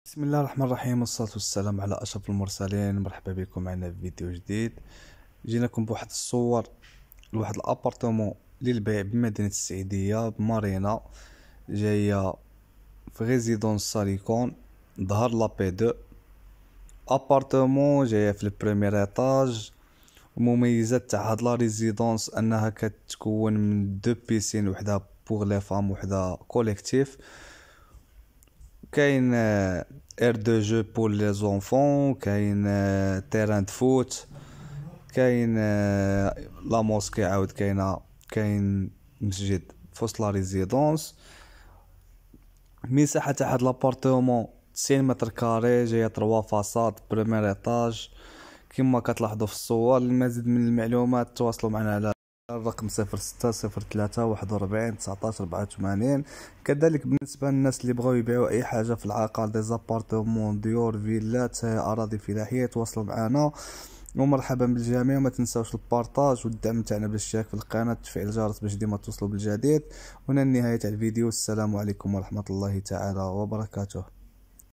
بسم الله الرحمن الرحيم، والصلاة والسلام على أشرف المرسلين. مرحبا بكم معنا في فيديو جديد. جيناكم بواحد الصور لواحد الابارتمون للبيع بمدينة السعيدية بمارينا، جاية في ريزيدونس ساليكون ظهر لا بي دو. ابارتمون جاية في البريمير ايطاج. ومميزات تاع هاد لا ريزيدونس انها كتكون من دو بيسين، وحدة بوغ لي فام وحدة كوليكتيف. كاين اير دو جو بور لي زونفون، كاين تيران د فوت، كاين لا موسكي عاود كاينه، كاين مسجد فوسط لا ريزيدونس. مساحه تاع هاد لابارتمون 90 متر كاري، جايه 3 فاصاد بريمير ايطاج كما كتلاحظوا في الصور. للمزيد من المعلومات تواصلوا معنا على الرقم 06 03 41 19 84. كذلك بالنسبة للناس اللي بغاو يبيعوا أي حاجة في العقار، دي زابارتمون، ديور، فيلات، أراضي فلاحية، تواصلوا معنا. ومرحبا بالجميع، وما تنساوش البارطاج والدعم تاعنا بالاشتراك في القناة وتفعيل الجرس باش ديما توصلوا بالجديد. هنا نهاية الفيديو، السلام عليكم ورحمة الله تعالى وبركاته.